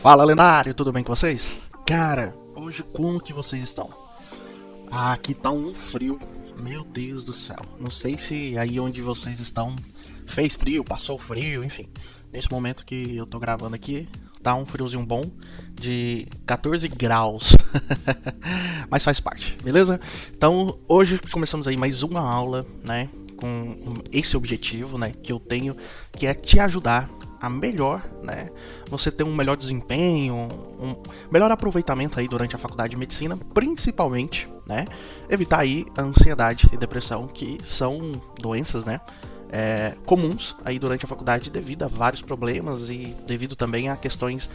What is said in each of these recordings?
Fala, lendário, tudo bem com vocês? Cara, hoje como que vocês estão? Aqui tá um frio, meu Deus do céu. Não sei se aí onde vocês estão fez frio, passou frio, enfim. Nesse momento que eu tô gravando aqui, tá um friozinho bom de 14 graus. Mas faz parte, beleza? Então, hoje começamos aí mais uma aula, né? Com esse objetivo, né, que eu tenho, que é te ajudar a melhor, né, você ter um melhor desempenho, um melhor aproveitamento aí durante a faculdade de medicina, principalmente, né, evitar aí a ansiedade e depressão, que são doenças, né, comuns aí durante a faculdade devido a vários problemas e devido também a questões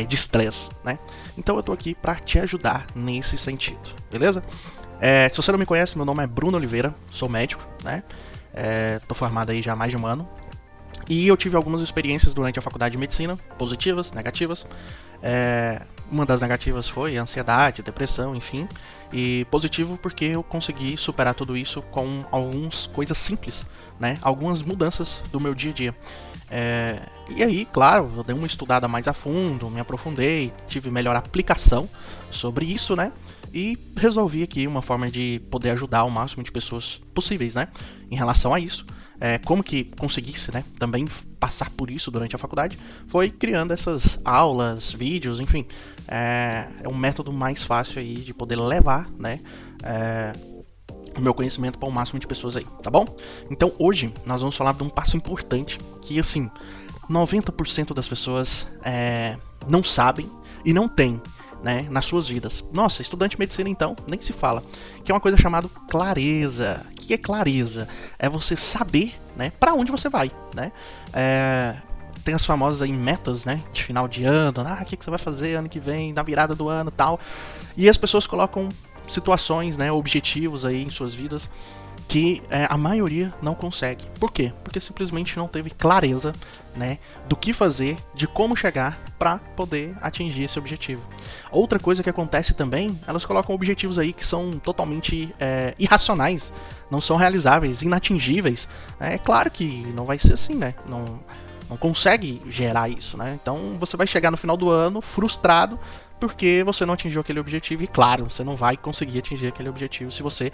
de estresse, né. Então eu tô aqui para te ajudar nesse sentido, beleza? Se você não me conhece, meu nome é Bruno Oliveira, sou médico, né? Tô formado aí já há mais de um ano. E eu tive algumas experiências durante a faculdade de medicina, positivas, negativas. Uma das negativas foi ansiedade, depressão, enfim. E positivo porque eu consegui superar tudo isso com algumas coisas simples, né? Algumas mudanças do meu dia a dia. E aí, claro, eu dei uma estudada mais a fundo, me aprofundei, tive melhor aplicação sobre isso, né? E resolvi aqui uma forma de poder ajudar o máximo de pessoas possíveis, né? Em relação a isso. Como que conseguisse, né, também passar por isso durante a faculdade, foi criando essas aulas, vídeos, enfim. É um método mais fácil aí de poder levar, né, o meu conhecimento para o máximo de pessoas aí, tá bom? Então hoje nós vamos falar de um passo importante que, assim, 90% das pessoas não sabem e não têm, né, nas suas vidas. Nossa, estudante de medicina então, nem se fala. Que é uma coisa chamada clareza. O que é clareza? É você saber, né, para onde você vai, né? Tem as famosas aí metas, né, de final de ano. O que você vai fazer ano que vem, na virada do ano e tal. E as pessoas colocam situações, né, objetivos aí em suas vidas que a maioria não consegue. Por quê? Porque simplesmente não teve clareza, né, do que fazer, de como chegar para poder atingir esse objetivo. Outra coisa que acontece também, elas colocam objetivos aí que são totalmente irracionais, não são realizáveis, inatingíveis. É claro que não vai ser assim, né? Não consegue gerar isso, né? Então você vai chegar no final do ano frustrado porque você não atingiu aquele objetivo. E claro, você não vai conseguir atingir aquele objetivo se você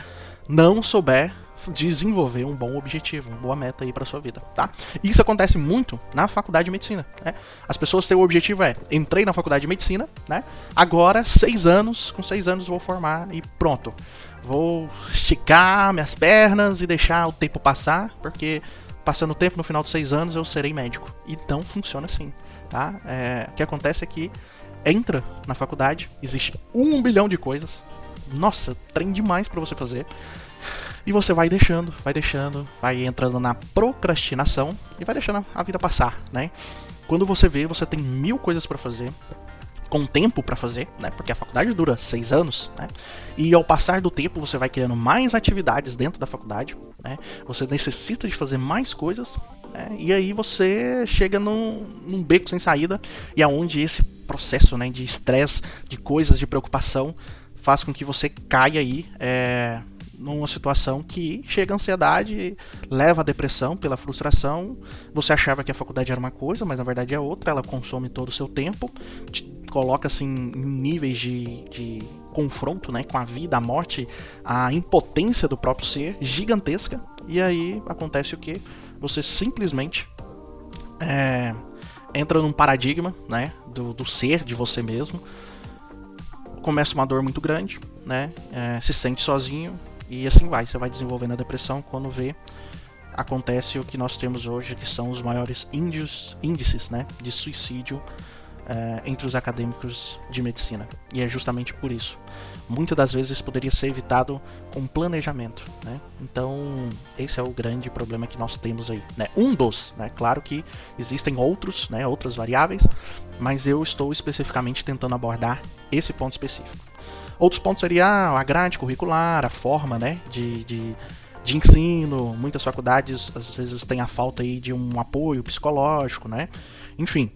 não souber desenvolver um bom objetivo, uma boa meta aí para sua vida, tá? E isso acontece muito na faculdade de medicina, né? As pessoas têm o objetivo entrei na faculdade de medicina, né? Agora, com 6 anos vou formar e pronto. Vou esticar minhas pernas e deixar o tempo passar, porque passando o tempo, no final de 6 anos eu serei médico. E não funciona assim, tá? O que acontece é que entra na faculdade, existe 1 bilhão de coisas. Nossa, trem demais pra você fazer. E você vai deixando, vai entrando na procrastinação e vai deixando a vida passar, né? Quando você vê, você tem 1000 coisas pra fazer, com tempo pra fazer, né? Porque a faculdade dura 6 anos, né? E ao passar do tempo, você vai criando mais atividades dentro da faculdade, né? Você necessita de fazer mais coisas, né? E aí você chega num beco sem saída, e aonde esse processo, né, de estresse, de coisas, de preocupação, faz com que você caia aí numa situação que chega a ansiedade, leva a depressão pela frustração. Você achava que a faculdade era uma coisa, mas na verdade é outra. Ela consome todo o seu tempo, te coloca assim em níveis de confronto, né, com a vida, a morte, a impotência do próprio ser gigantesca. E aí acontece o que? Você simplesmente entra num paradigma, né, do ser, de você mesmo. Começa uma dor muito grande, né, se sente sozinho. E assim vai, você vai desenvolvendo a depressão. Quando vê, acontece o que nós temos hoje, que são os maiores índices, né, de suicídio entre os acadêmicos de medicina. E é justamente por isso. Muitas das vezes isso poderia ser evitado com planejamento, né? Então, esse é o grande problema que nós temos aí, né? Um dos, né? Claro que existem outros, né, outras variáveis, mas eu estou especificamente tentando abordar esse ponto específico. Outros pontos seriam a grade curricular, a forma, né, de ensino. Muitas faculdades às vezes têm a falta aí de um apoio psicológico, né? Enfim,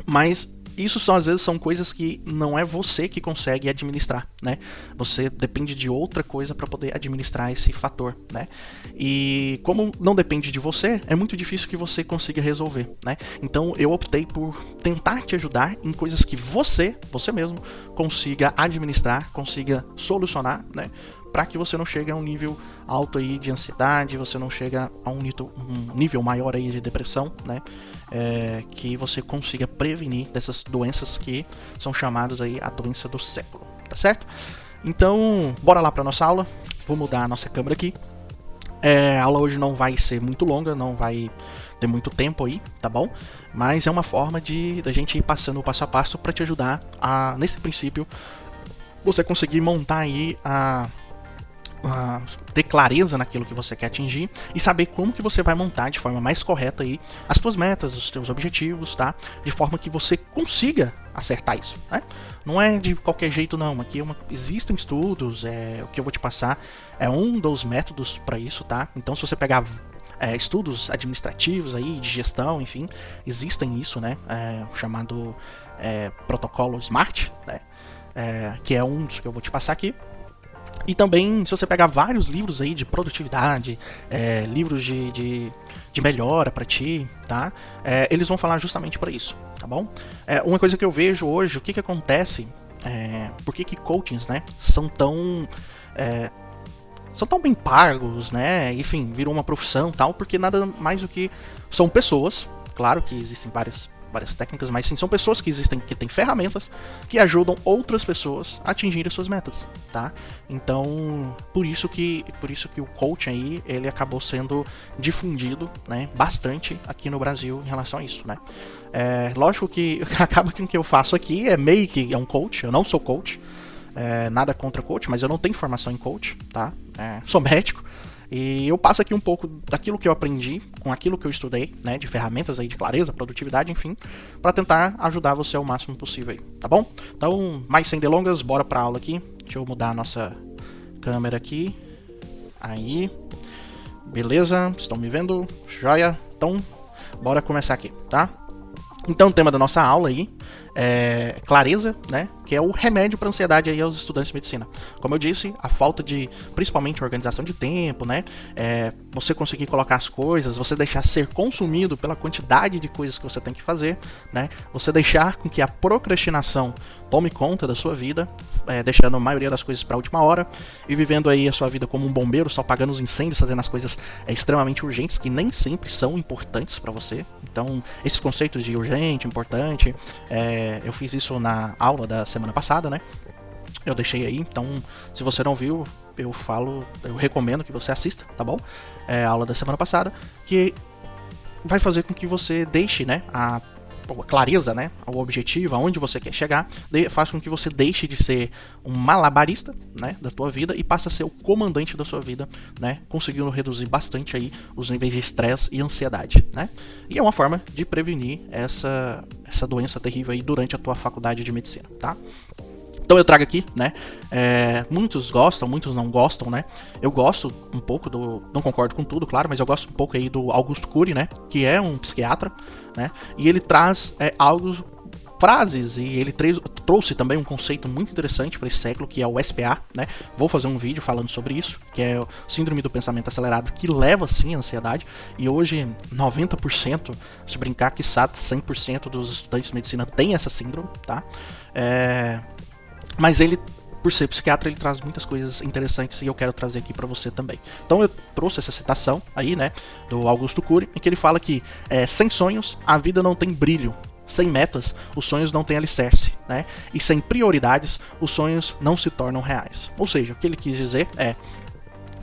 mas isso são, às vezes, são coisas que não é você que consegue administrar, né? Você depende de outra coisa para poder administrar esse fator, né? E como não depende de você, é muito difícil que você consiga resolver, né? Então eu optei por tentar te ajudar em coisas que você mesmo, consiga administrar, consiga solucionar, né? Para que você não chegue a um nível alto aí de ansiedade, você não chegue a um nível maior aí de depressão, né? Que você consiga prevenir dessas doenças que são chamadas aí a doença do século, tá certo? Então, bora lá para nossa aula. Vou mudar a nossa câmera aqui. A aula hoje não vai ser muito longa, não vai ter muito tempo aí, tá bom? Mas é uma forma da gente ir passando o passo a passo para te ajudar a, nesse princípio, você conseguir montar aí ter clareza naquilo que você quer atingir e saber como que você vai montar de forma mais correta aí as suas metas, os seus objetivos, tá? De forma que você consiga acertar isso, né? Não é de qualquer jeito não, aqui existem estudos, o que eu vou te passar é um dos métodos para isso, tá? Então se você pegar estudos administrativos aí, de gestão, enfim, existem isso, né? Chamado protocolo SMART, né? Que é um dos que eu vou te passar aqui. E também, se você pegar vários livros aí de produtividade, livros de melhora pra ti, tá? Eles vão falar justamente para isso, tá bom? Uma coisa que eu vejo hoje, o que acontece, por que coachings, né, são tão bem pagos, né? Enfim, virou uma profissão, tal, porque nada mais do que são pessoas, claro que existem várias técnicas, mas sim, são pessoas que têm ferramentas que ajudam outras pessoas a atingirem suas metas, tá? Então, por isso que o coaching aí, ele acabou sendo difundido, né, bastante aqui no Brasil em relação a isso, né? Lógico que acaba que o que eu faço aqui é meio que um coach, eu não sou coach, nada contra coach, mas eu não tenho formação em coach, tá? Sou médico. E eu passo aqui um pouco daquilo que eu aprendi, com aquilo que eu estudei, né, de ferramentas aí de clareza, produtividade, enfim, para tentar ajudar você ao máximo possível aí, tá bom? Então, mais sem delongas, bora pra aula aqui. Deixa eu mudar a nossa câmera aqui. Aí. Beleza, estão me vendo? Joia? Então, bora começar aqui, tá? Então, o tema da nossa aula aí é clareza, né? Que é o remédio para ansiedade aí aos estudantes de medicina. Como eu disse, a falta de, principalmente, organização de tempo, né? Você conseguir colocar as coisas, você deixar ser consumido pela quantidade de coisas que você tem que fazer, né? Você deixar com que a procrastinação tome conta da sua vida, deixando a maioria das coisas para a última hora e vivendo aí a sua vida como um bombeiro, só apagando os incêndios, fazendo as coisas extremamente urgentes, que nem sempre são importantes para você. Então, esses conceitos de urgente, importante, eu fiz isso na aula da semana passada, né? Eu deixei aí, então se você não viu, eu recomendo que você assista, tá bom? A aula da semana passada, que vai fazer com que você deixe, né, a clareza, né, o objetivo, aonde você quer chegar, faz com que você deixe de ser um malabarista, né, da tua vida e passe a ser o comandante da sua vida, né, conseguindo reduzir bastante aí os níveis de estresse e ansiedade, né? E é uma forma de prevenir essa doença terrível aí durante a tua faculdade de medicina, tá? Então eu trago aqui, né, muitos gostam, muitos não gostam, né, eu gosto um pouco não concordo com tudo, claro, mas eu gosto um pouco aí do Augusto Cury, né, que é um psiquiatra, né, e ele traz frases, e ele trouxe também um conceito muito interessante para esse século, que é o SPA, né, vou fazer um vídeo falando sobre isso, que é o Síndrome do Pensamento Acelerado, que leva sim à ansiedade, e hoje 90%, se brincar, quiçá 100% dos estudantes de medicina tem essa síndrome, tá? Mas ele, por ser psiquiatra, ele traz muitas coisas interessantes e eu quero trazer aqui para você também. Então eu trouxe essa citação aí, né, do Augusto Cury, em que ele fala que sem sonhos a vida não tem brilho, sem metas os sonhos não têm alicerce, né, e sem prioridades os sonhos não se tornam reais. Ou seja, o que ele quis dizer é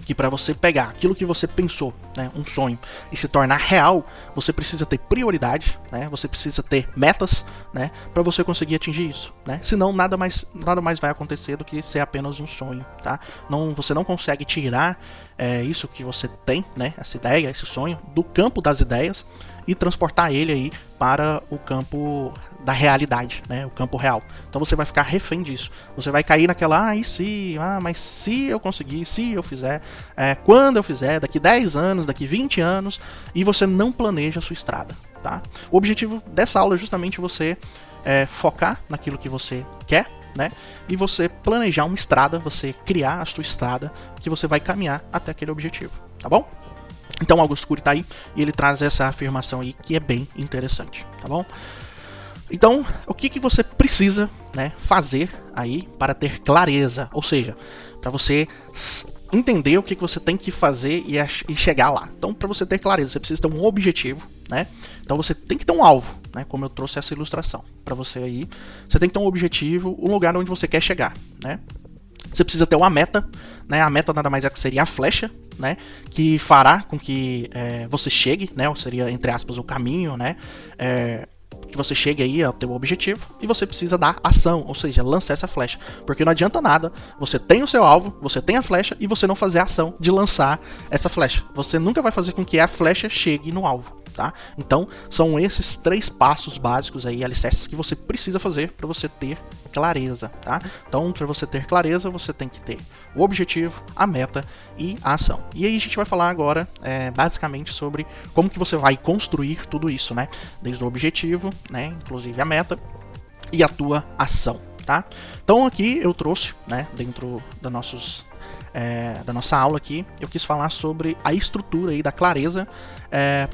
que para você pegar aquilo que você pensou, né, um sonho, e se tornar real, você precisa ter prioridade, né, você precisa ter metas, né, para você conseguir atingir isso, né? Senão nada mais vai acontecer do que ser apenas um sonho, tá? Você não consegue tirar isso que você tem, né, essa ideia, esse sonho, do campo das ideias e transportar ele aí para o campo da realidade, né, o campo real. Então você vai ficar refém disso. Você vai cair naquela, mas se eu conseguir, se eu fizer, quando eu fizer, daqui 10 anos, daqui 20 anos, e você não planeja a sua estrada, tá? O objetivo dessa aula é justamente você focar naquilo que você quer, né? E você planejar uma estrada, você criar a sua estrada que você vai caminhar até aquele objetivo, tá bom? Então Augusto Cury tá aí e ele traz essa afirmação aí que é bem interessante, tá bom? Então, o que você precisa, né, fazer aí para ter clareza, ou seja, para você entender o que você tem que fazer e chegar lá. Então, para você ter clareza, você precisa ter um objetivo, né? Então você tem que ter um alvo, né? Como eu trouxe essa ilustração para você aí, você tem que ter um objetivo, um lugar onde você quer chegar, né? Você precisa ter uma meta, né? A meta nada mais é que seria a flecha, né? Que fará com que você chegue, né? Ou seria, entre aspas, o caminho, né? Que você chegue aí ao teu objetivo, e você precisa dar ação, ou seja, lançar essa flecha, porque não adianta nada, você tem o seu alvo, você tem a flecha, e você não fazer a ação de lançar essa flecha. Você nunca vai fazer com que a flecha chegue no alvo, tá? Então, são esses 3 passos básicos aí, alicerces, que você precisa fazer para você ter clareza, tá? Então, para você ter clareza, você tem que ter o objetivo, a meta e a ação. E aí a gente vai falar agora, basicamente, sobre como que você vai construir tudo isso, né? Desde o objetivo, né? Inclusive a meta e a tua ação, tá? Então aqui eu trouxe, né? Dentro da nossa aula aqui, eu quis falar sobre a estrutura aí da clareza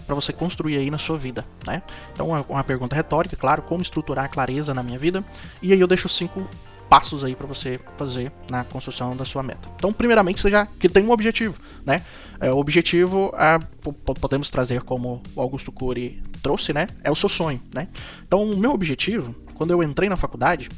para você construir aí na sua vida, né? Então é uma pergunta retórica, claro, como estruturar a clareza na minha vida, e aí eu deixo 5 passos aí para você fazer na construção da sua meta. Então, primeiramente, você já que tem um objetivo, né? O objetivo, podemos trazer como o Augusto Cury trouxe, né? É o seu sonho, né? Então, o meu objetivo, quando eu entrei na faculdade,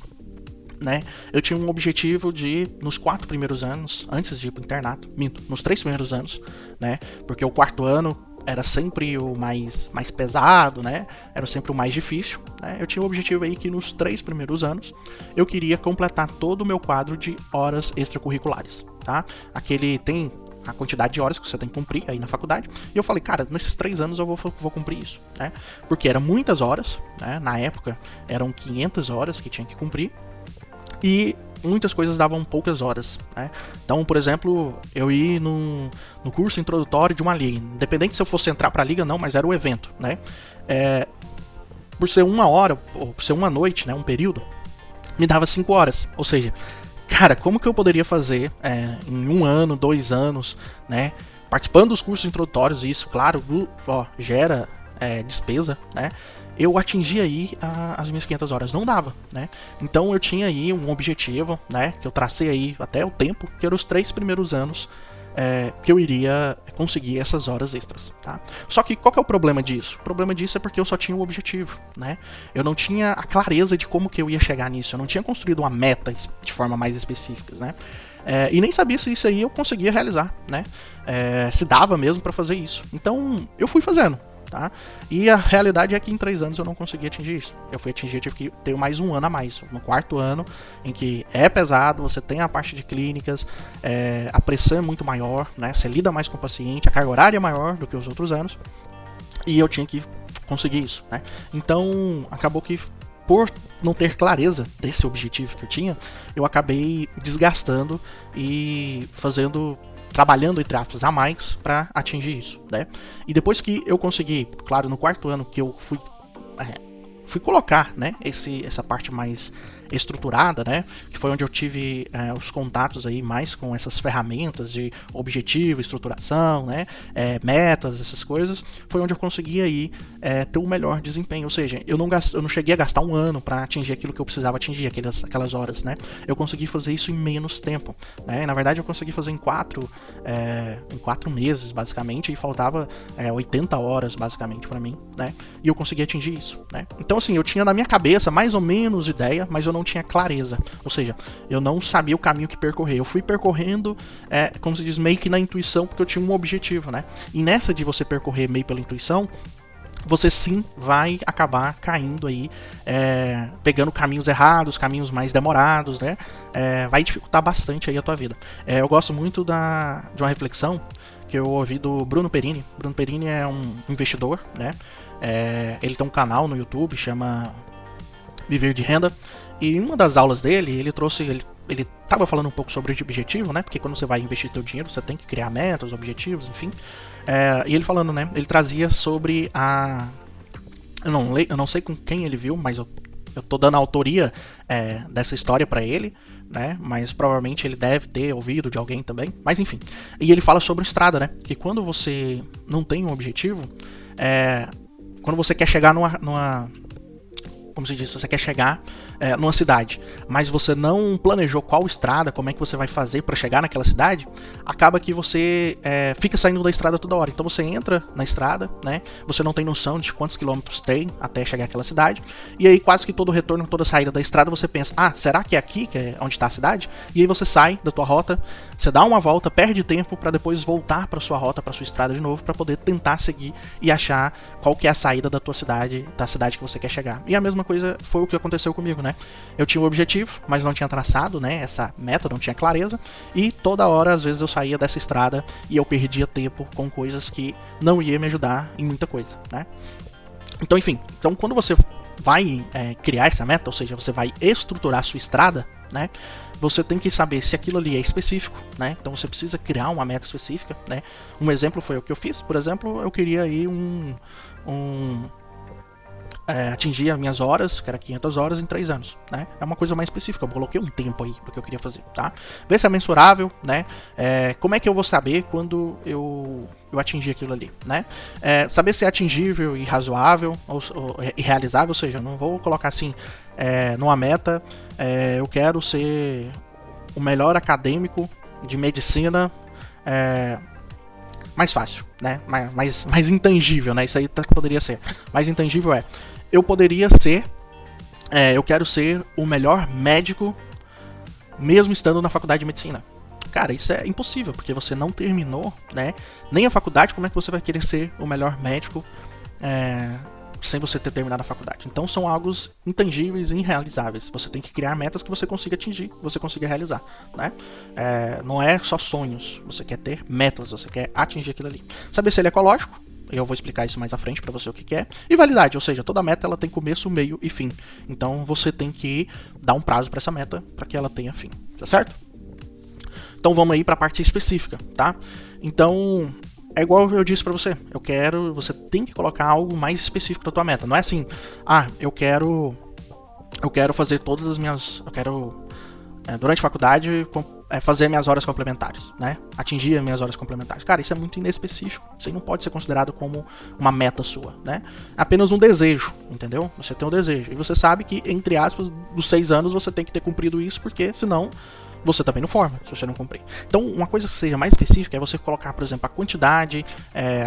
né? Eu tinha um objetivo de, nos 4 primeiros anos, antes de ir pro internato, nos 3 primeiros anos, né? Porque o 4º ano era sempre o mais pesado, né? Era sempre o mais difícil, né? Eu tinha o objetivo aí que nos 3 primeiros anos eu queria completar todo o meu quadro de horas extracurriculares, tá? Aquele tem a quantidade de horas que você tem que cumprir aí na faculdade, e eu falei, cara, nesses 3 anos eu vou cumprir isso, né? Porque eram muitas horas, né? Na época eram 500 horas que tinha que cumprir, e muitas coisas davam poucas horas, né? Então, por exemplo, eu ia no curso introdutório de uma liga, independente se eu fosse entrar para a liga não, mas era o evento, né? Por ser 1 hora, ou por ser uma noite, né, um período, me dava 5 horas, ou seja, cara, como que eu poderia fazer em 1 ano, 2 anos, né, participando dos cursos introdutórios, e isso, claro, gera despesa, né? Eu atingi aí as minhas 500 horas, não dava, né? Então eu tinha aí um objetivo, né, que eu tracei aí até o tempo, que eram os 3 primeiros anos que eu iria conseguir essas horas extras, tá? Só que qual que é o problema disso? O problema disso é porque eu só tinha o objetivo, né? Eu não tinha a clareza de como que eu ia chegar nisso, eu não tinha construído uma meta de forma mais específica, né? E nem sabia se isso aí eu conseguia realizar, né? Se dava mesmo pra fazer isso. Então eu fui fazendo, tá? E a realidade é que em 3 anos eu não consegui atingir isso. Eu tive que ter mais 1 ano a mais. No 4º ano, em que é pesado, você tem a parte de clínicas, a pressão é muito maior, né? Você lida mais com o paciente, a carga horária é maior do que os outros anos, e eu tinha que conseguir isso, né? Então, acabou que, por não ter clareza desse objetivo que eu tinha, eu acabei desgastando e trabalhando, entre aspas, a mais para atingir isso, né? E depois que eu consegui, claro, no 4º ano que eu fui colocar, né, essa parte mais estruturada, né, que foi onde eu tive os contatos aí mais com essas ferramentas de objetivo, estruturação, né, metas, essas coisas, foi onde eu consegui aí ter um melhor desempenho, ou seja, eu não cheguei a gastar 1 ano para atingir aquilo que eu precisava atingir, aquelas horas, né, eu consegui fazer isso em menos tempo, né, e na verdade eu consegui fazer em 4 meses, basicamente, e faltava 80 horas, basicamente, para mim, né, e eu consegui atingir isso, né. Então, assim, eu tinha na minha cabeça mais ou menos ideia, mas eu não tinha clareza, ou seja, eu não sabia o caminho que percorrer, eu fui percorrendo, como se diz, meio que na intuição, porque eu tinha um objetivo, né, e nessa de você percorrer meio pela intuição, você sim vai acabar caindo aí, pegando caminhos errados, caminhos mais demorados, né, vai dificultar bastante aí a tua vida. Eu gosto muito de uma reflexão que eu ouvi do Bruno Perini. Bruno Perini é um investidor, né, ele tem um canal no YouTube, chama Viver de Renda, e em uma das aulas dele, ele estava falando um pouco sobre o objetivo, né? Porque quando você vai investir seu dinheiro, você tem que criar metas, objetivos, enfim. E ele falando, né? Ele trazia sobre eu não sei com quem ele viu, mas eu Eu tô dando a autoria dessa história pra ele, né? Mas provavelmente ele deve ter ouvido de alguém também. Mas enfim. E ele fala sobre estrada, né? Que quando você não tem um objetivo, quando você quer chegar numa como se diz, você quer chegar numa cidade, mas você não planejou qual estrada, como é que você vai fazer para chegar naquela cidade, acaba que você fica saindo da estrada toda hora. Então você entra na estrada, né? Você não tem noção de quantos quilômetros tem até chegar àquela cidade, e aí quase que todo retorno, toda saída da estrada você pensa, será que é aqui que é onde está a cidade? E aí você sai da tua rota, você dá uma volta, perde tempo para depois voltar para sua rota, para sua estrada de novo, para poder tentar seguir e achar qual que é a saída da tua cidade, da cidade que você quer chegar. E a mesma coisa foi o que aconteceu comigo, né? Eu tinha um objetivo, mas não tinha traçado, né, essa meta, não tinha clareza, e toda hora, às vezes, eu saía dessa estrada e eu perdia tempo com coisas que não iam me ajudar em muita coisa, né? Então, enfim, quando você vai criar essa meta, ou seja, você vai estruturar a sua estrada, né, você tem que saber se aquilo ali é específico, né? Então você precisa criar uma meta específica, né? Um exemplo foi o que eu fiz, por exemplo, eu queria ir atingir as minhas horas, que era 500 horas em 3 anos, né? É uma coisa mais específica, eu coloquei um tempo aí do que eu queria fazer, tá? Ver se é mensurável, né? Como é que eu vou saber quando eu atingir aquilo ali, né? Saber se é atingível e razoável e realizável, ou seja, eu não vou colocar assim, numa meta, eu quero ser o melhor acadêmico de medicina, mais fácil, né? Mais intangível, né? Isso aí poderia ser. Mais intangível eu poderia ser, eu quero ser o melhor médico mesmo estando na faculdade de medicina. Cara, isso é impossível, porque você não terminou, né? Nem a faculdade, como é que você vai querer ser o melhor médico sem você ter terminado a faculdade? Então são algo intangíveis e irrealizáveis. Você tem que criar metas que você consiga atingir, que você consiga realizar, né? Não é só sonhos, você quer ter metas, você quer atingir aquilo ali. Saber se ele é ecológico, eu vou explicar isso mais à frente pra você o que é. E validade, ou seja, toda meta ela tem começo, meio e fim. Então você tem que dar um prazo pra essa meta para que ela tenha fim, tá certo? Então vamos aí pra parte específica, tá? Então é igual eu disse pra você, você tem que colocar algo mais específico da tua meta. Não é assim, eu quero fazer todas as minhas, durante a faculdade fazer minhas horas complementares, né? Atingir as minhas horas complementares. Cara, isso é muito inespecífico. Isso aí não pode ser considerado como uma meta sua, né? É apenas um desejo, entendeu? Você tem um desejo. E você sabe que, entre aspas, dos 6 anos você tem que ter cumprido isso, porque senão você também não forma, se você não cumprir. Então, uma coisa que seja mais específica é você colocar, por exemplo, a quantidade,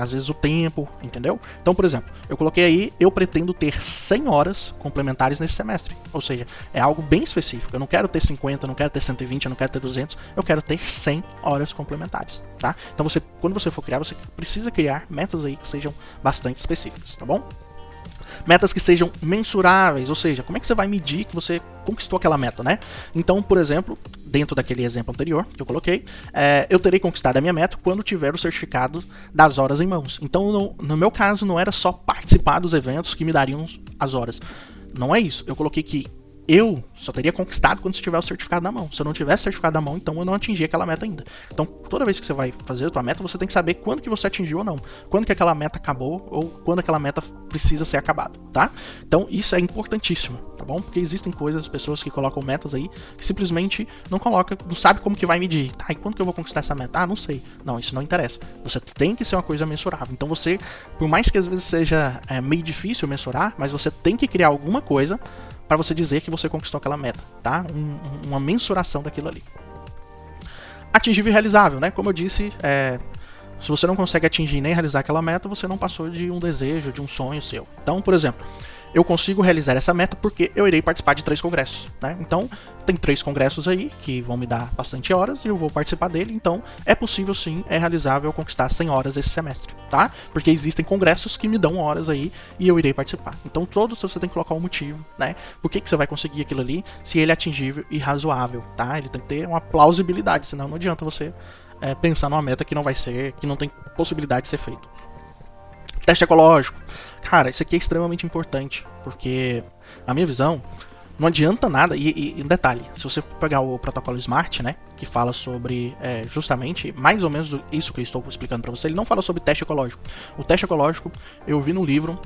às vezes o tempo, entendeu? Então, por exemplo, eu coloquei aí, eu pretendo ter 100 horas complementares nesse semestre. Ou seja, é algo bem específico. Eu não quero ter 50, eu não quero ter 120, eu não quero ter 200, eu quero ter 100 horas complementares, tá? Então, quando você for criar, você precisa criar metas aí que sejam bastante específicas, tá bom? Metas que sejam mensuráveis, ou seja, como é que você vai medir que você conquistou aquela meta, né? Então, por exemplo, dentro daquele exemplo anterior que eu coloquei, eu terei conquistado a minha meta quando tiver o certificado das horas em mãos. Então, no meu caso, não era só participar dos eventos que me dariam as horas. Não é isso. Eu coloquei que eu só teria conquistado quando você tiver o certificado na mão. Se eu não tivesse o certificado na mão, então eu não atingi aquela meta ainda. Então, toda vez que você vai fazer a tua meta, você tem que saber quando que você atingiu ou não. Quando que aquela meta acabou ou quando aquela meta precisa ser acabada, tá? Então, isso é importantíssimo, tá bom? Porque existem pessoas que colocam metas aí que simplesmente não colocam, não sabe como que vai medir. Tá, e quando que eu vou conquistar essa meta? Não sei. Não, isso não interessa. Você tem que ser uma coisa mensurável. Então, você, por mais que às vezes seja meio difícil mensurar, mas você tem que criar alguma coisa para você dizer que você conquistou aquela meta, tá? Uma mensuração daquilo ali. Atingível e realizável, né? Como eu disse, se você não consegue atingir nem realizar aquela meta, você não passou de um desejo, de um sonho seu. Então, por exemplo, eu consigo realizar essa meta porque eu irei participar de 3 congressos, né? Então, tem 3 congressos aí que vão me dar bastante horas e eu vou participar dele, então é possível sim, é realizável conquistar 100 horas esse semestre, tá? Porque existem congressos que me dão horas aí e eu irei participar. Então, todos você tem que colocar um motivo, né? Por que você vai conseguir aquilo ali, se ele é atingível e razoável, tá? Ele tem que ter uma plausibilidade, senão não adianta você pensar numa meta que não tem possibilidade de ser feito. Teste ecológico. Cara, isso aqui é extremamente importante, porque, na minha visão, não adianta nada, e um detalhe, se você pegar o protocolo SMART, né, que fala sobre justamente, mais ou menos isso que eu estou explicando para você, ele não fala sobre teste ecológico. O teste ecológico, eu vi no livro,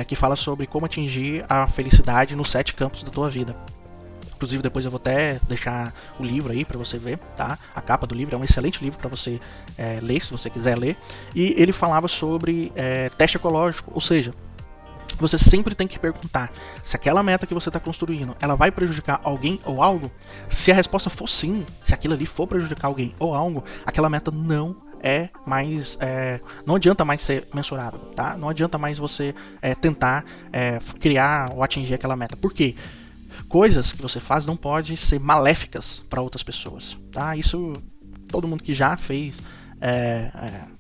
que fala sobre como atingir a felicidade nos 7 campos da tua vida. Inclusive depois eu vou até deixar o livro aí para você ver, tá? A capa do livro é um excelente livro para você ler, se você quiser ler. E ele falava sobre teste ecológico, ou seja, você sempre tem que perguntar se aquela meta que você está construindo, ela vai prejudicar alguém ou algo. Se a resposta for sim, se aquilo ali for prejudicar alguém ou algo, aquela meta não adianta mais ser mensurável, tá? Não adianta mais você tentar criar ou atingir aquela meta. Por quê? Coisas que você faz não podem ser maléficas para outras pessoas, tá? Isso todo mundo que já fez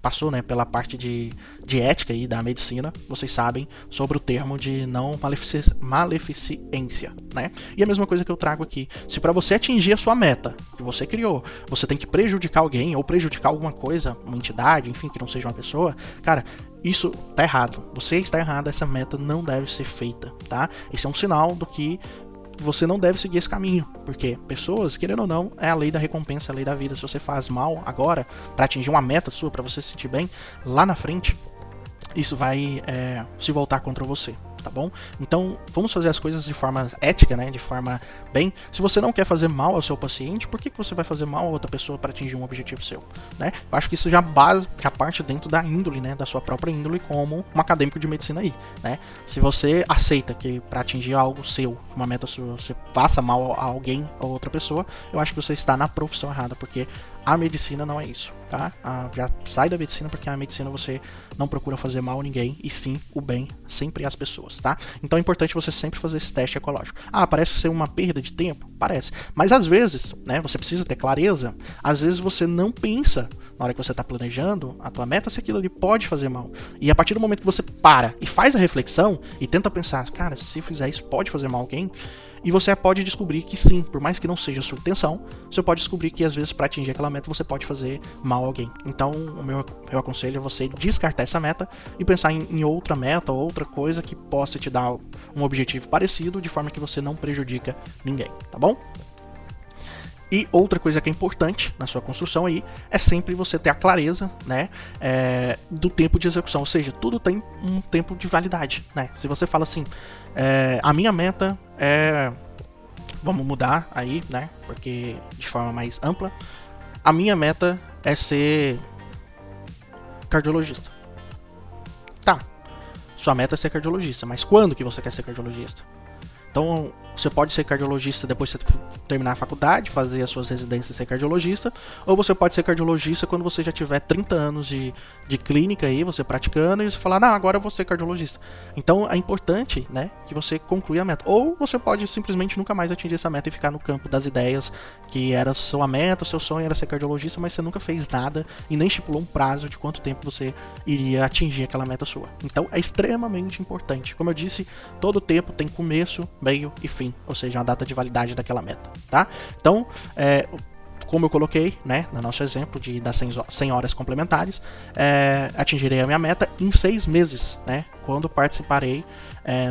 passou, né, pela parte de ética aí da medicina, vocês sabem sobre o termo de não maleficência, né? E a mesma coisa que eu trago aqui, se para você atingir a sua meta que você criou, você tem que prejudicar alguém ou prejudicar alguma coisa, uma entidade, enfim, que não seja uma pessoa, cara, isso tá errado, você está errado, essa meta não deve ser feita, tá? Esse é um sinal do que você não deve seguir esse caminho, porque pessoas, querendo ou não, é a lei da recompensa, a lei da vida. Se você faz mal agora para atingir uma meta sua, para você se sentir bem, lá na frente, isso vai se voltar contra você, tá bom? Então, vamos fazer as coisas de forma ética, né? De forma bem. Se você não quer fazer mal ao seu paciente, por que você vai fazer mal a outra pessoa para atingir um objetivo seu, né? Eu acho que isso já parte dentro da índole, né? Da sua própria índole como um acadêmico de medicina aí, né? Se você aceita que para atingir algo seu, uma meta sua, você faça mal a alguém ou outra pessoa, eu acho que você está na profissão errada, porque a medicina não é isso, tá? Já sai da medicina, porque a medicina você não procura fazer mal a ninguém, e sim o bem sempre às pessoas, tá? Então é importante você sempre fazer esse teste ecológico. Parece ser uma perda de tempo? Parece. Mas às vezes, né, você precisa ter clareza, às vezes você não pensa, na hora que você está planejando a tua meta, se aquilo ali pode fazer mal. E a partir do momento que você para e faz a reflexão, e tenta pensar, cara, se eu fizer isso pode fazer mal a alguém, e você pode descobrir que sim, por mais que não seja a sua intenção, você pode descobrir que às vezes para atingir aquela meta você pode fazer mal a alguém. Então o meu aconselho é você descartar essa meta e pensar em outra meta ou outra coisa que possa te dar um objetivo parecido, de forma que você não prejudica ninguém, tá bom? E outra coisa que é importante na sua construção aí é sempre você ter a clareza, né, do tempo de execução, ou seja, tudo tem um tempo de validade, né? Se você fala assim, a minha meta vamos mudar aí, né, porque de forma mais ampla, a minha meta é ser cardiologista. Tá, sua meta é ser cardiologista, mas quando que você quer ser cardiologista? Então, você pode ser cardiologista depois que você terminar a faculdade, fazer as suas residências e ser cardiologista, ou você pode ser cardiologista quando você já tiver 30 anos de clínica aí, você praticando, e você falar, não, agora eu vou ser cardiologista. Então, é importante, né, que você conclua a meta. Ou você pode simplesmente nunca mais atingir essa meta e ficar no campo das ideias, que era sua meta, seu sonho era ser cardiologista, mas você nunca fez nada e nem estipulou um prazo de quanto tempo você iria atingir aquela meta sua. Então, é extremamente importante. Como eu disse, todo tempo tem começo, meio e fim, ou seja, uma data de validade daquela meta, tá? Então, como eu coloquei, né, no nosso exemplo das 100 horas complementares, atingirei a minha meta em 6 meses, né, quando participarei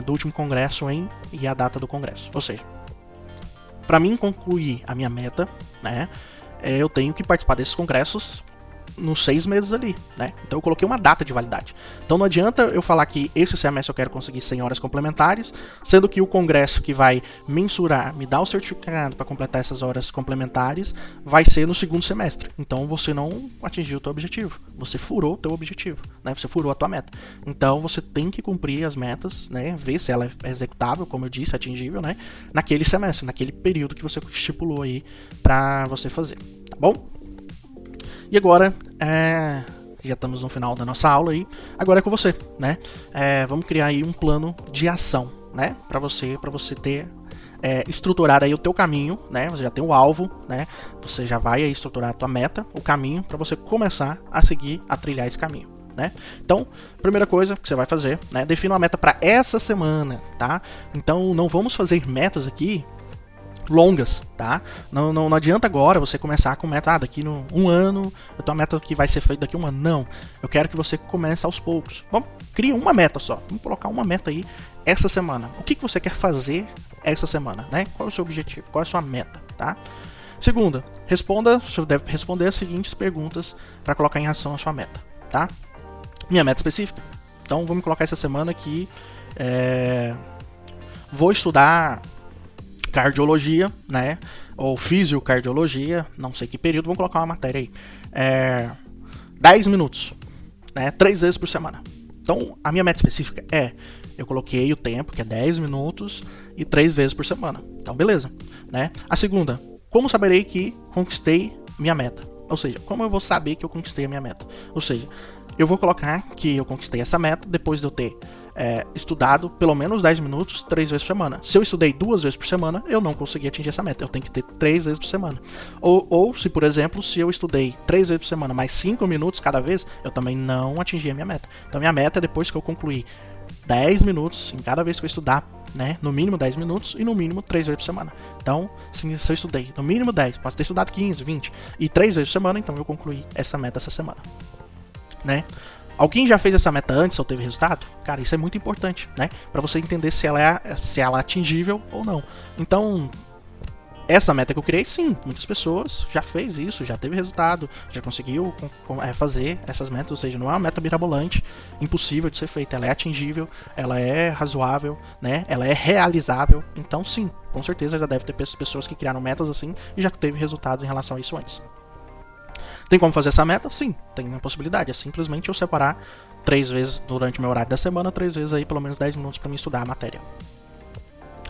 do último congresso e a data do congresso. Ou seja, para mim concluir a minha meta, né, eu tenho que participar desses congressos nos 6 meses ali, né? Então eu coloquei uma data de validade. Então não adianta eu falar que esse semestre eu quero conseguir 100 horas complementares, sendo que o congresso que vai mensurar, me dar o certificado para completar essas horas complementares, vai ser no segundo semestre. Então você não atingiu o teu objetivo. Você furou o teu objetivo, né? Você furou a tua meta. Então você tem que cumprir as metas, né? Ver se ela é executável, como eu disse, atingível, né? Naquele semestre, naquele período que você estipulou aí para você fazer, tá bom? E agora, já estamos no final da nossa aula aí, agora é com você, né? Vamos criar aí um plano de ação, né? Para você ter estruturar aí o teu caminho, né? Você já tem o alvo, né? Você já vai aí estruturar a tua meta, o caminho, para você começar a seguir, a trilhar esse caminho, né? Então, primeira coisa que você vai fazer, né? Defina uma meta para essa semana, tá? Então, não vamos fazer metas aqui longas, tá? Não adianta agora você começar com meta, daqui no um ano, eu tenho uma meta que vai ser feita daqui a um ano. Não, eu quero que você comece aos poucos. Vamos, cria uma meta só, vamos colocar uma meta aí essa semana. O que você quer fazer essa semana, né? Qual é o seu objetivo? Qual é a sua meta, tá? Segunda, você deve responder as seguintes perguntas para colocar em ação a sua meta, tá? Minha meta específica, Então vamos colocar essa semana que vou estudar cardiologia, né? Ou fisiocardiologia, não sei que período, vamos colocar uma matéria aí. 10 minutos, né? 3 vezes por semana. Então a minha meta específica eu coloquei o tempo, que é 10 minutos, e 3 vezes por semana. Então beleza, né? A segunda, como saberei que conquistei minha meta? Ou seja, como eu vou saber que eu conquistei a minha meta? Ou seja, eu vou colocar que eu conquistei essa meta depois de eu ter estudado pelo menos 10 minutos 3 vezes por semana. Se eu estudei 2 vezes por semana, eu não consegui atingir essa meta. Eu tenho que ter 3 vezes por semana. Ou se, por exemplo, se eu estudei 3 vezes por semana, mais 5 minutos cada vez, eu também não atingi a minha meta. Então minha meta é depois que eu concluir 10 minutos em cada vez que eu estudar, né? No mínimo 10 minutos e no mínimo 3 vezes por semana. Então, se eu estudei no mínimo 10, posso ter estudado 15, 20 e 3 vezes por semana, então eu concluí essa meta essa semana, né? Alguém já fez essa meta antes ou teve resultado? Cara, isso é muito importante, né? Pra você entender se ela é atingível ou não. Então, essa meta que eu criei, sim, muitas pessoas já fez isso, já teve resultado, já conseguiu fazer essas metas, ou seja, não é uma meta mirabolante, impossível de ser feita, ela é atingível, ela é razoável, né? Ela é realizável. Então, sim, com certeza já deve ter pessoas que criaram metas assim e já teve resultados em relação a isso antes. Tem como fazer essa meta? Sim, tem uma possibilidade. É simplesmente eu separar 3 vezes durante o meu horário da semana, 3 vezes aí pelo menos 10 minutos para mim estudar a matéria.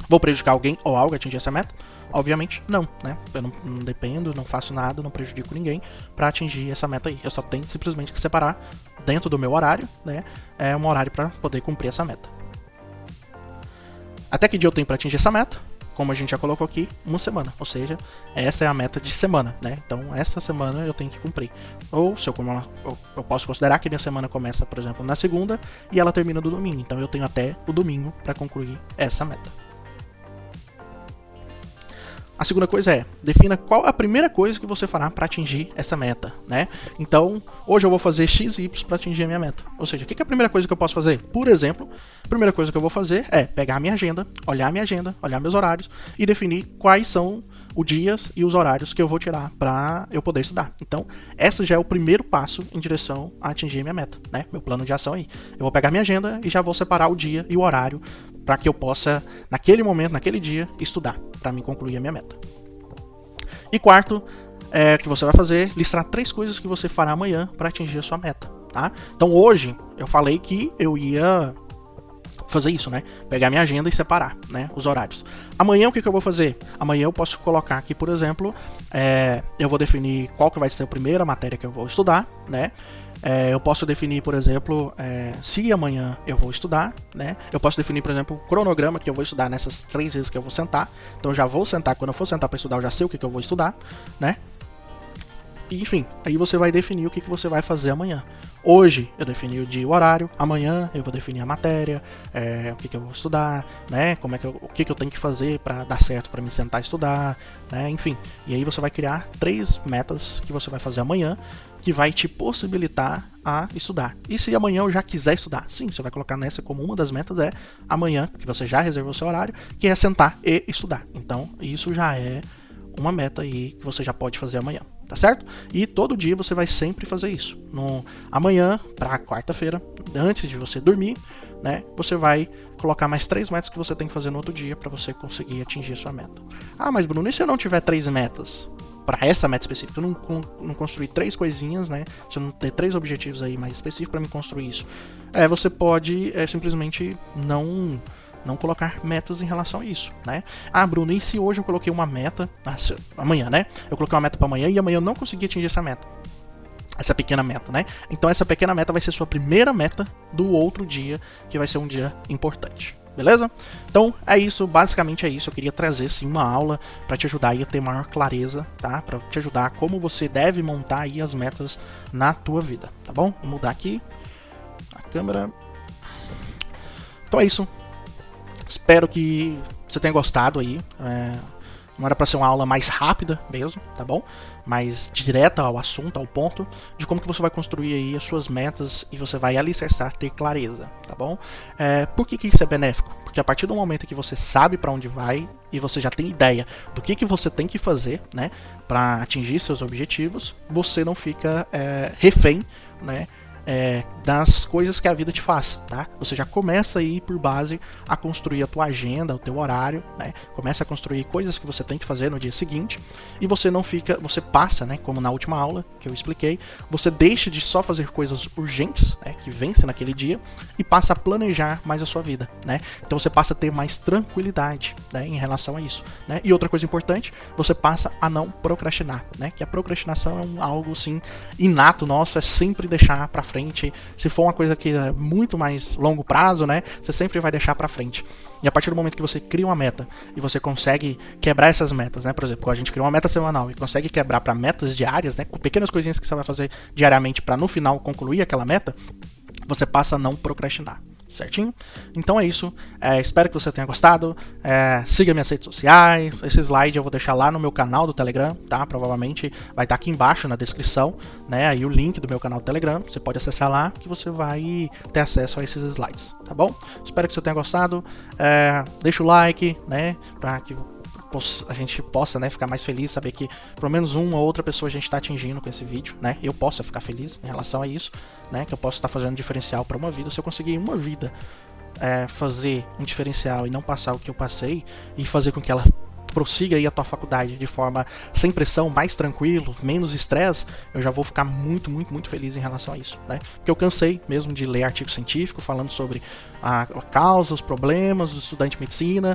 Vou prejudicar alguém ou algo a atingir essa meta? Obviamente não, né? Eu não dependo, não faço nada, não prejudico ninguém para atingir essa meta aí. Eu só tenho simplesmente que separar dentro do meu horário, né? Um horário para poder cumprir essa meta. Até que dia eu tenho para atingir essa meta? Como a gente já colocou aqui, uma semana. Ou seja, essa é a meta de semana, né? Então, essa semana eu tenho que cumprir. Ou se eu posso considerar que minha semana começa, por exemplo, na segunda e ela termina no domingo. Então, eu tenho até o domingo para concluir essa meta. A segunda coisa defina qual a primeira coisa que você fará para atingir essa meta, né? Então, hoje eu vou fazer X e Y para atingir a minha meta. Ou seja, o que é a primeira coisa que eu posso fazer? Por exemplo, a primeira coisa que eu vou fazer é pegar a minha agenda, olhar meus horários e definir quais são os dias e os horários que eu vou tirar para eu poder estudar. Então, esse já é o primeiro passo em direção a atingir a minha meta, né? Meu plano de ação aí. Eu vou pegar minha agenda e já vou separar o dia e o horário para que eu possa, naquele momento, naquele dia, estudar, para me concluir a minha meta. E quarto, que você vai fazer, listar 3 coisas que você fará amanhã para atingir a sua meta, tá? Então hoje, eu falei que eu ia fazer isso, né? Pegar minha agenda e separar, né, os horários. Amanhã o que eu vou fazer? Amanhã eu posso colocar aqui, por exemplo, eu vou definir qual que vai ser a primeira matéria que eu vou estudar, né? Eu posso definir, por exemplo, se amanhã eu vou estudar, né? Eu posso definir, por exemplo, o cronograma que eu vou estudar nessas 3 vezes que eu vou sentar. Então eu já vou sentar, quando eu for sentar para estudar, eu já sei o que eu vou estudar, né? E, enfim, aí você vai definir o que você vai fazer amanhã. Hoje eu defini o dia e o horário, amanhã eu vou definir a matéria, o que eu vou estudar, né? O que eu tenho que fazer para dar certo para me sentar e estudar, né? Enfim, e aí você vai criar 3 metas que você vai fazer amanhã, que vai te possibilitar a estudar. E se amanhã eu já quiser estudar, sim, você vai colocar nessa como uma das metas amanhã, que você já reservou seu horário, que é sentar e estudar. Então, isso já é uma meta aí que você já pode fazer amanhã, tá certo? E todo dia você vai sempre fazer isso. Amanhã, para quarta-feira, antes de você dormir, né, você vai colocar mais 3 metas que você tem que fazer no outro dia para você conseguir atingir a sua meta. Ah, mas Bruno, e se eu não tiver 3 metas? Para essa meta específica, eu não construir 3 coisinhas, né? Se eu não ter 3 objetivos aí mais específicos para me construir isso, você pode simplesmente não colocar metas em relação a isso, né? Ah, Bruno, e se hoje eu coloquei uma meta, amanhã, né? Eu coloquei uma meta para amanhã e amanhã eu não consegui atingir essa meta. Essa pequena meta, né? Então essa pequena meta vai ser sua primeira meta do outro dia, que vai ser um dia importante. Beleza? Então é isso, basicamente é isso. Eu queria trazer sim uma aula para te ajudar aí a ter maior clareza, tá? Para te ajudar como você deve montar aí as metas na tua vida, tá bom? Vou mudar aqui a câmera. Então é isso. Espero que você tenha gostado aí. Não era para ser uma aula mais rápida mesmo, tá bom? Mais direta ao assunto, ao ponto, de como que você vai construir aí as suas metas e você vai alicerçar, ter clareza, tá bom? Por que isso é benéfico? Porque a partir do momento que você sabe para onde vai e você já tem ideia do que você tem que fazer, né, para atingir seus objetivos, você não fica refém, né, das coisas que a vida te faz, tá? Você já começa aí por base a construir a tua agenda, o teu horário, né? Começa a construir coisas que você tem que fazer no dia seguinte e você não fica, você passa, né? Como na última aula que eu expliquei, você deixa de só fazer coisas urgentes, né? Que vencem naquele dia e passa a planejar mais a sua vida, né? Então você passa a ter mais tranquilidade, né? Em relação a isso, né? E outra coisa importante, você passa a não procrastinar, né? Que a procrastinação é algo assim inato nosso, é sempre deixar para frente. Se for uma coisa que é muito mais longo prazo, né? Você sempre vai deixar para frente. E a partir do momento que você cria uma meta e você consegue quebrar essas metas, né? Por exemplo, a gente criou uma meta semanal e consegue quebrar para metas diárias, né? Com pequenas coisinhas que você vai fazer diariamente para no final concluir aquela meta, você passa a não procrastinar. Certinho? Então é isso. Espero que você tenha gostado. Siga minhas redes sociais. Esse slide eu vou deixar lá no meu canal do Telegram, tá? Provavelmente vai estar aqui embaixo na descrição, né? Aí o link do meu canal do Telegram. Você pode acessar lá que você vai ter acesso a esses slides, tá bom? Espero que você tenha gostado. Deixa o like, né? Pra que a gente possa, né, ficar mais feliz, saber que pelo menos uma ou outra pessoa a gente está atingindo com esse vídeo, né? Eu posso ficar feliz em relação a isso, né? Que eu posso estar fazendo um diferencial para uma vida. Se eu conseguir uma vida fazer um diferencial e não passar o que eu passei e fazer com que ela prossiga aí a tua faculdade de forma sem pressão, mais tranquilo, menos estresse, eu já vou ficar muito, muito, muito feliz em relação a isso, né? Porque eu cansei mesmo de ler artigo científico falando sobre a causa, os problemas do estudante de medicina,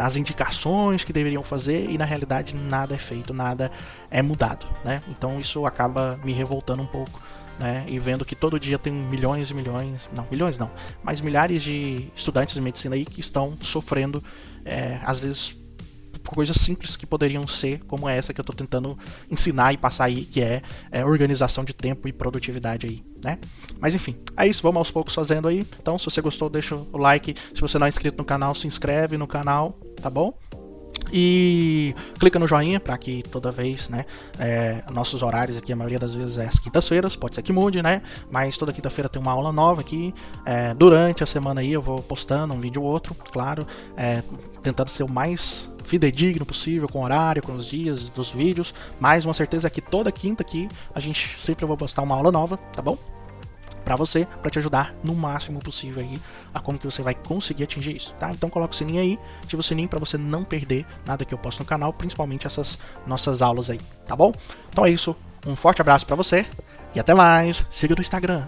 as indicações que deveriam fazer e na realidade nada é feito, nada é mudado, né? Então isso acaba me revoltando um pouco, né? E vendo que todo dia tem milhões e milhões, não, milhões não, mas milhares de estudantes de medicina aí que estão sofrendo, às vezes coisas simples que poderiam ser como essa que eu tô tentando ensinar e passar aí, que é organização de tempo e produtividade aí, né? Mas enfim, é isso, vamos aos poucos fazendo aí. Então, se você gostou, deixa o like. Se você não é inscrito no canal, se inscreve no canal, tá bom? E clica no joinha para que toda vez, né, nossos horários aqui, a maioria das vezes é às quintas-feiras, pode ser que mude, né, mas toda quinta-feira tem uma aula nova aqui, durante a semana aí eu vou postando um vídeo ou outro, claro, tentando ser o mais fidedigno possível com o horário, com os dias dos vídeos, mas uma certeza é que toda quinta aqui a gente sempre vai postar uma aula nova, tá bom? Pra você, pra te ajudar no máximo possível aí a como que você vai conseguir atingir isso, tá? Então coloca o sininho aí, ativa o sininho pra você não perder nada que eu posto no canal, principalmente essas nossas aulas aí, tá bom? Então é isso, um forte abraço pra você e até mais. Siga no Instagram,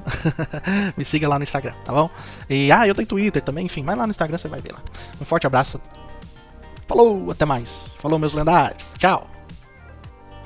me siga lá no Instagram, tá bom? E eu tenho Twitter também, enfim, vai lá no Instagram, você vai ver lá. Um forte abraço, falou, até mais, falou meus lendários, tchau!